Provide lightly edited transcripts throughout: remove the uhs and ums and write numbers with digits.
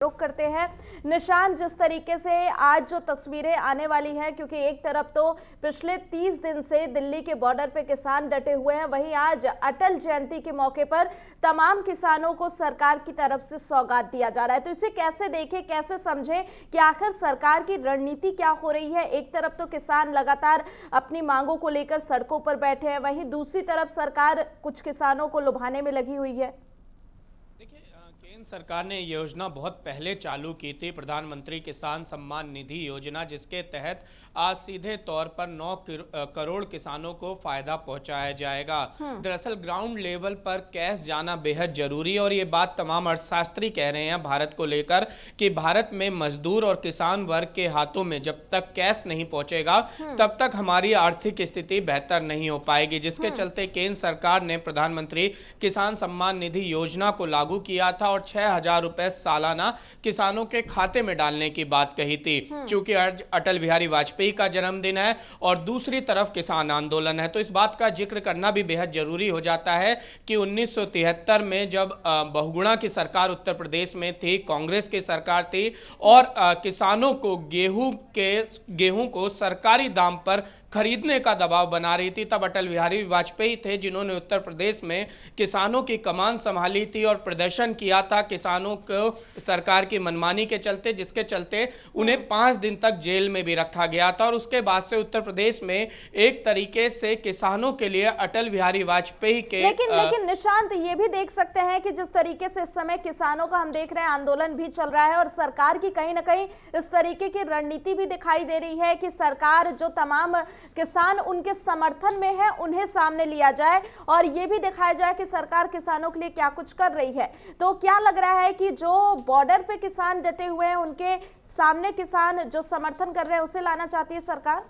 रुख करते हैं निशान, जिस तरीके से आज जो तस्वीरें आने वाली हैं, क्योंकि एक तरफ तो पिछले 30 दिन से दिल्ली के बॉर्डर पे किसान डटे हुए हैं, वहीं आज अटल जयंती के मौके पर तमाम किसानों को सरकार की तरफ से सौगात दिया जा रहा है। तो इसे कैसे देखें, कैसे समझें कि आखिर सरकार की रणनीति क्या हो रही है। एक तरफ तो किसान लगातार अपनी मांगों को लेकर सड़कों पर बैठे हैं, वहीं दूसरी तरफ सरकार कुछ किसानों को लुभाने में लगी हुई है। केंद्र सरकार ने योजना बहुत पहले चालू की थी, प्रधानमंत्री किसान सम्मान निधि योजना, जिसके तहत आज सीधे तौर पर 9 करोड़ किसानों को फायदा पहुंचाया जाएगा। दरअसल ग्राउंड लेवल पर कैश जाना बेहद जरूरी है और ये बात तमाम अर्थशास्त्री कह रहे हैं भारत को लेकर कि भारत में मजदूर और किसान वर्ग के हाथों में जब तक कैश नहीं पहुंचेगा तब तक हमारी आर्थिक स्थिति बेहतर नहीं हो पाएगी, जिसके चलते केंद्र सरकार ने प्रधानमंत्री किसान सम्मान निधि योजना को लागू किया था और 6,000 रुपए सालाना किसानों के खाते में डालने की बात कही थी। चूंकि आज अटल बिहारी वाजपेयी का जन्मदिन है और दूसरी तरफ किसान आंदोलन है, तो इस बात का जिक्र करना भी बेहद जरूरी हो जाता है कि 1973 में जब बहुगुणा की सरकार उत्तर प्रदेश में थी, कांग्रेस की सरकार थी और किसानों को गेहूं को सरकारी दाम पर खरीदने का दबाव बना रही थी, तब अटल बिहारी वाजपेयी थे जिन्होंने उत्तर प्रदेश में किसानों की कमान संभाली थी और प्रदर्शन किया था किसानों को सरकार की मनमानी के चलते, जिसके चलते उन्हें 5 दिन तक जेल में भी रखा गया था। और उसके बाद से उत्तर प्रदेश में एक तरीके से किसानों के लिए अटल बिहारी वाजपेयी के लेकिन निशांत, ये भी देख सकते हैं कि जिस तरीके से इस समय किसानों का हम देख रहे हैं आंदोलन भी चल रहा है और सरकार की कहीं ना कहीं इस तरीके की रणनीति भी दिखाई दे रही है कि सरकार जो तमाम किसान उनके समर्थन में है उन्हें सामने लिया जाए और यह भी दिखाया जाए कि सरकार किसानों के लिए क्या कुछ कर रही है। तो क्या लग रहा है कि जो बॉर्डर पे किसान डटे हुए हैं उनके सामने किसान जो समर्थन कर रहे हैं उसे लाना चाहती है सरकार?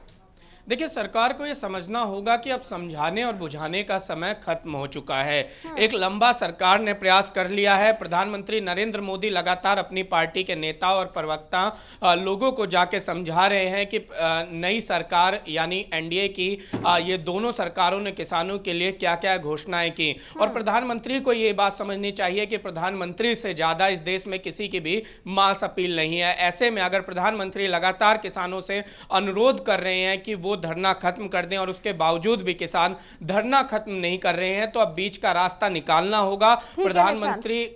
देखिए, सरकार को यह समझना होगा कि अब समझाने और बुझाने का समय खत्म हो चुका है। एक लंबा सरकार ने प्रयास कर लिया है। प्रधानमंत्री नरेंद्र मोदी लगातार अपनी पार्टी के नेता और प्रवक्ता लोगों को जाके समझा रहे हैं कि नई सरकार यानी एनडीए की ये दोनों सरकारों ने किसानों के लिए क्या क्या घोषणाएं की और प्रधानमंत्री को ये बात समझनी चाहिए कि प्रधानमंत्री से ज्यादा इस देश में किसी की भी मास अपील नहीं है। ऐसे में अगर प्रधानमंत्री लगातार किसानों से अनुरोध कर रहे हैं कि वो धरना खत्म कर दें और उसके बावजूद भी किसान धरना खत्म नहीं कर रहे हैं, तो अब बीच का रास्ता निकालना होगा। प्रधानमंत्री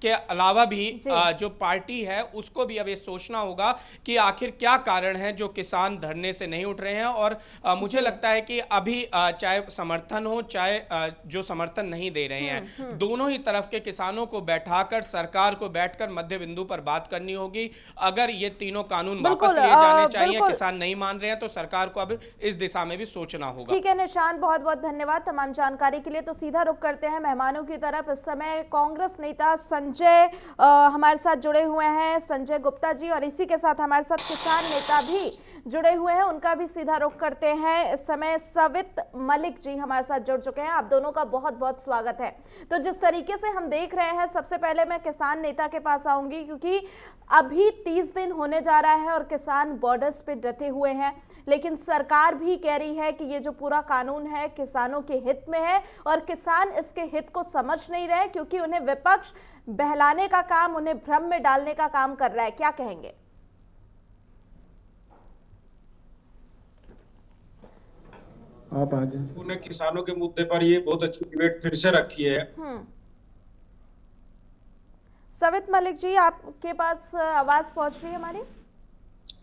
के अलावा भी जो पार्टी है उसको भी अब ये सोचना होगा कि आखिर क्या कारण है जो किसान धरने से नहीं उठ रहे हैं। और मुझे लगता है कि अभी चाहे समर्थन हो चाहे जो समर्थन नहीं दे रहे हैं, दोनों ही तरफ के किसानों को बैठाकर सरकार को बैठकर मध्य बिंदु पर बात करनी होगी। अगर ये तीनों कानून वापस लिए जाने चाहिए, किसान नहीं मान रहे हैं, तो सरकार को अब इस दिशा में भी सोचना होगा। ठीक है निशांत, बहुत बहुत धन्यवाद तमाम जानकारी के लिए। तो सीधा रुख करते हैं मेहमानों की तरफ। इस समय कांग्रेस नेता संजय हमारे साथ जुड़े हुए हैं, संजय गुप्ता जी, और इसी के साथ हमारे साथ किसान नेता भी जुड़े हुए हैं, उनका भी सीधा रुख करते हैं। इस समय सवित मलिक जी हमारे साथ जुड़ चुके हैं। आप दोनों का बहुत बहुत स्वागत है। तो जिस तरीके से हम देख रहे हैं, सबसे पहले मैं किसान नेता के पास आऊंगी, क्योंकि अभी 30 दिन होने जा रहा है और किसान बॉर्डर्स पे डटे हुए हैं, लेकिन सरकार भी कह रही है कि ये जो पूरा कानून है किसानों के हित में है और किसान इसके हित को समझ नहीं रहे, क्योंकि उन्हें विपक्ष बहलाने का काम, उन्हें भ्रम में डालने का काम कर रहा है। क्या कहेंगे? आप आज उन्हें किसानों के मुद्दे पर ये बहुत अच्छी डिबेट फिर से रखी है। सवित मलिक जी, आपके पास आवाज पहुंच रही है हमारी?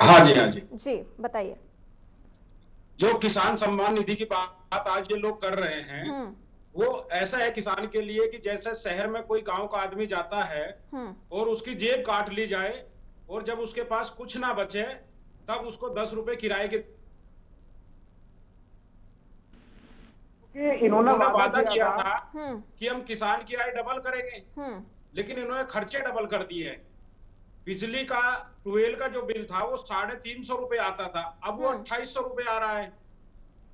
हाँ जी, हाँ जी जी, बताइए। जो किसान सम्मान निधि की बात आज ये लोग कर रहे हैं, वो ऐसा है किसान के लिए कि जैसे शहर में कोई गांव का आदमी जाता है और उसकी जेब काट ली जाए और जब उसके पास कुछ ना बचे तब उसको 10 रुपए किराए के इन्होंने वादा किया था कि हम किसान की आय डबल करेंगे, लेकिन इन्होंने खर्चे डबल कर दिए हैं। बिजली का 12 का जो बिल था वो 350 रुपए आता था, अब वो 2800 रुपए आ रहा है।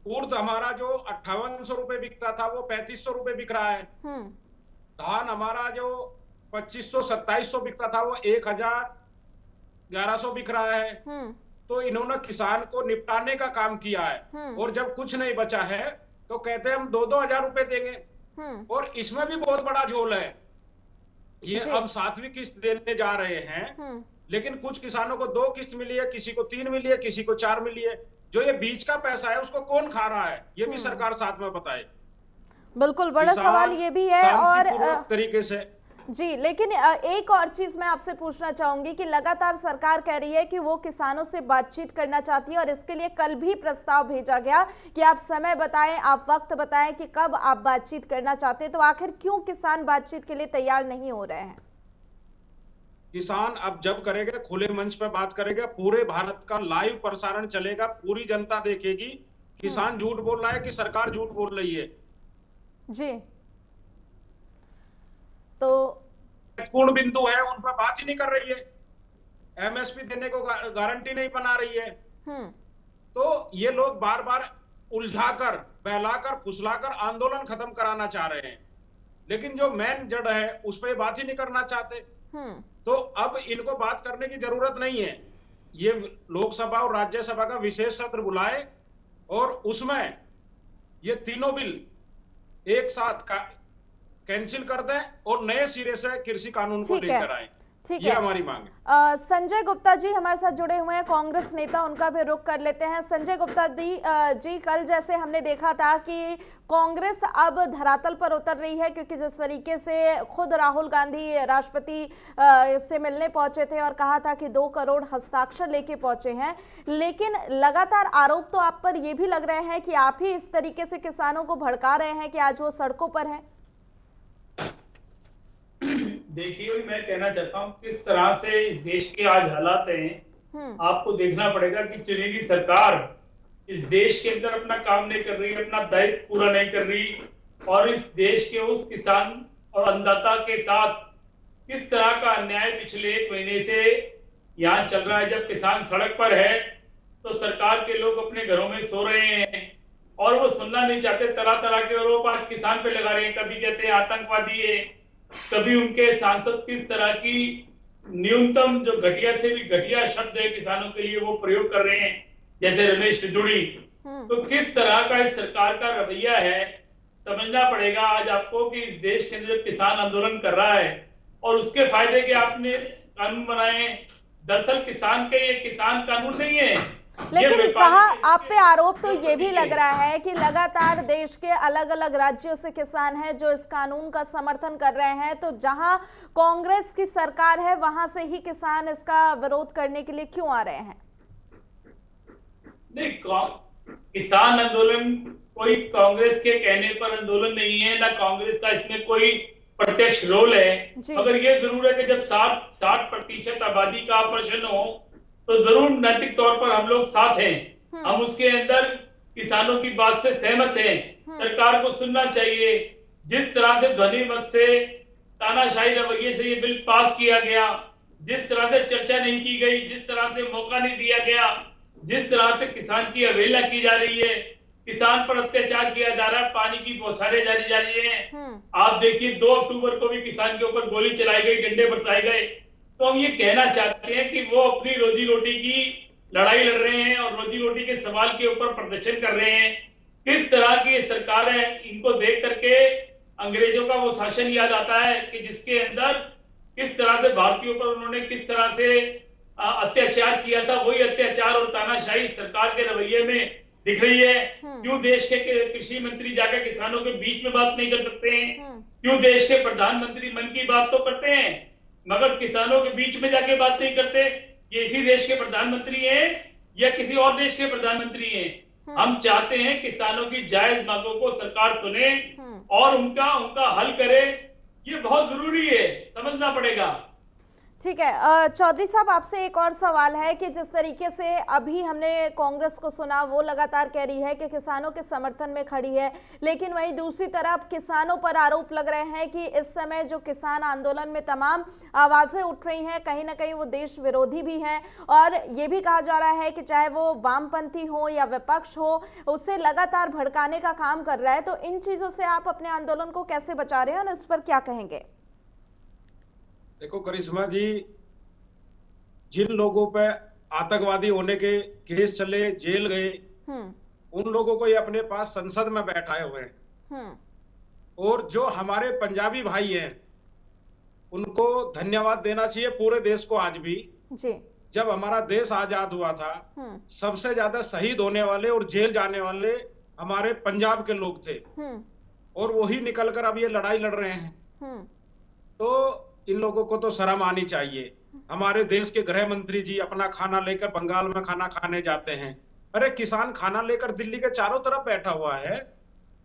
उर्द हमारा जो 5800 रुपए बिकता था वो 3500 रुपए बिक रहा है। धान हमारा जो 2500 2700 बिकता था वो 1100 बिक रहा है। तो इन्होंने किसान को निपटाने का काम किया है और जब कुछ नहीं बचा है तो कहते हैं हम 2-2 हजार रुपए देंगे। और इसमें भी बहुत बड़ा झोल है। ये अब 7वीं किस्त देने जा रहे हैं, लेकिन कुछ किसानों को 2 किस्त मिली है, किसी को 3 मिली है, किसी को 4 मिली है। जो ये बीच का पैसा है उसको कौन खा रहा है, ये भी सरकार साथ में बताए। बिल्कुल, बड़ा सवाल ये भी है। और तरीके से जी, लेकिन एक और चीज मैं आपसे पूछना चाहूंगी कि लगातार सरकार कह रही है कि वो किसानों से बातचीत करना चाहती है और इसके लिए कल भी प्रस्ताव भेजा गया कि आप समय बताएं, आप वक्त बताएं कि कब आप बातचीत करना चाहते हैं। तो आखिर क्यों किसान बातचीत के लिए तैयार नहीं हो रहे हैं? किसान अब जब करेंगे, खुले मंच पर बात करेंगे, पूरे भारत का लाइव प्रसारण चलेगा, पूरी जनता देखेगी किसान झूठ बोल रहा है कि सरकार झूठ बोल रही है। जी, तो पूर्ण बिंदु है, उन पर बात ही नहीं कर रही है, एमएसपी देने को गारंटी नहीं बना रही है। तो ये लोग बार बार उलझाकर, बहलाकर, फुसलाकर आंदोलन खत्म कराना चाह रहे हैं, लेकिन जो मेन जड़ है उस पर बात ही नहीं करना चाहते। तो अब इनको बात करने की जरूरत नहीं है। ये लोकसभा और राज्यसभा का विशेष सत्र बुलाए और उसमें ये तीनों बिल एक साथ कैंसिल कर दें और नए सिरे से कृषि कानून को लेकर आए। ये हमारी मांग है। संजय गुप्ता जी हमारे साथ जुड़े हुए हैं, कांग्रेस नेता, उनका भी रुख कर लेते हैं। संजय गुप्ता जी, कल जैसे हमने देखा था कि कांग्रेस अब धरातल पर उतर रही है, क्योंकि जिस तरीके से खुद राहुल गांधी राष्ट्रपति से मिलने पहुंचे थे और कहा था कि 2 करोड़ हस्ताक्षर लेके पहुंचे हैं, लेकिन लगातार आरोप तो आप पर ये भी लग रहे हैं कि आप ही इस तरीके से किसानों को भड़का रहे हैं कि आज वो सड़कों पर हैं। देखिए, मैं कहना चाहता हूँ किस तरह से इस देश के आज हालात हैं। आपको देखना पड़ेगा कि चुनी सरकार इस देश के अंदर अपना काम नहीं कर रही, अपना दायित्व पूरा नहीं कर रही, और इस देश के उस किसान और अन्नदाता के साथ किस तरह का अन्याय पिछले 1 महीने से यहाँ चल रहा है। जब किसान सड़क पर है तो सरकार के लोग अपने घरों में सो रहे हैं और वो सुनना नहीं चाहते। तरह तरह के आरोप आज किसान पे लगा रहे हैं। कभी कहते हैं आतंकवादी है, कभी उनके सांसद किस तरह की न्यूनतम जो घटिया से भी घटिया शब्द है किसानों के लिए वो प्रयोग कर रहे हैं, जैसे रमेश बिदुड़ी। तो किस तरह का इस सरकार का रवैया है, समझना पड़ेगा आज आपको कि इस देश के अंदर किसान आंदोलन कर रहा है और उसके फायदे के आपने कानून बनाए। दरअसल किसान के ये किसान कानून नहीं है। लेकिन कहा आप पे आरोप तो ये भी लग रहा है कि लगातार देश के अलग अलग राज्यों से किसान हैं जो इस कानून का समर्थन कर रहे हैं, तो जहां कांग्रेस की सरकार है वहां से ही किसान इसका विरोध करने के लिए क्यों आ रहे हैं? नहीं, किसान आंदोलन कोई कांग्रेस के कहने पर आंदोलन नहीं है, ना कांग्रेस का इसमें कोई प्रत्यक्ष रोल है। मगर ये जरूर है कि जब 60% आबादी का प्रश्न हो तो जरूर नैतिक तौर पर हम लोग साथ हैं। हम उसके अंदर किसानों की बात से सहमत हैं। सरकार को सुनना चाहिए। जिस तरह से ध्वनि मत से तानाशाही रवैये से ये बिल पास किया गया, जिस तरह से चर्चा नहीं की गई, जिस तरह से मौका नहीं दिया गया, जिस तरह से किसान की अवहेलना की जा रही है, किसान पर अत्याचार किया जा रहा है, पानी की बौछारें जारी जा रही है। आप देखिए 2 अक्टूबर को भी किसान के ऊपर गोली चलाई गई, डंडे बरसाए गए। तो हम ये कहना चाहते हैं कि वो अपनी रोजी रोटी की लड़ाई लड़ रहे हैं और रोजी रोटी के सवाल के ऊपर प्रदर्शन कर रहे हैं। किस तरह की सरकार है, इनको देख करके अंग्रेजों का वो शासन याद आता है कि जिसके अंदर किस तरह से भारतीयों पर उन्होंने किस तरह से अत्याचार किया था। वही अत्याचार और तानाशाही सरकार के रवैये में दिख रही है। क्यों देश के कृषि मंत्री जाकर किसानों के बीच में बात नहीं कर सकते हैं? क्यों देश के प्रधानमंत्री मन की बात तो करते हैं मगर किसानों के बीच में जाके बात नहीं करते? ये इसी देश के प्रधानमंत्री हैं या किसी और देश के प्रधानमंत्री हैं? हम चाहते हैं किसानों की जायज मांगों को सरकार सुने और उनका हल करे। ये बहुत जरूरी है, समझना पड़ेगा। ठीक है चौधरी साहब, आपसे एक और सवाल है कि जिस तरीके से अभी हमने कांग्रेस को सुना, वो लगातार कह रही है कि किसानों के समर्थन में खड़ी है, लेकिन वहीं दूसरी तरफ किसानों पर आरोप लग रहे हैं कि इस समय जो किसान आंदोलन में तमाम आवाजें उठ रही हैं, कहीं ना कहीं वो देश विरोधी भी हैं और ये भी कहा जा रहा है कि चाहे वो वामपंथी हो या विपक्ष हो, उसे लगातार भड़काने का काम कर रहा है। तो इन चीजों से आप अपने आंदोलन को कैसे बचा रहे हैं और इस पर क्या कहेंगे? देखो करिश्मा जी, जिन लोगों पे आतंकवादी होने के केस चले, जेल गए, उन लोगों को ये अपने पास संसद में बैठाए हुए हैं। और जो हमारे पंजाबी भाई हैं उनको धन्यवाद देना चाहिए पूरे देश को। आज भी जी। जब हमारा देश आजाद हुआ था, सबसे ज्यादा शहीद होने वाले और जेल जाने वाले हमारे पंजाब के लोग थे, और वही निकलकर अब ये लड़ाई लड़ रहे हैं। तो इन लोगों को तो शर्म आनी चाहिए। हमारे देश के गृह मंत्री जी अपना खाना लेकर बंगाल में खाना खाने जाते हैं। अरे किसान खाना लेकर दिल्ली के चारों तरफ बैठा हुआ है,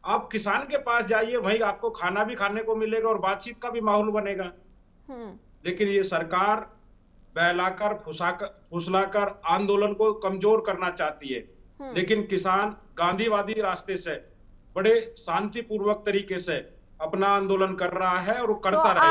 आप किसान के पास जाइए, वहीं आपको खाना भी खाने को मिलेगा और बातचीत का भी माहौल बनेगा। लेकिन ये सरकार बहलाकर फुसलाकर आंदोलन को कमजोर करना चाहती है। लेकिन किसान गांधीवादी रास्ते से बड़े शांतिपूर्वक तरीके से अपना आंदोलन कर रहा है और वो करता रहेगा।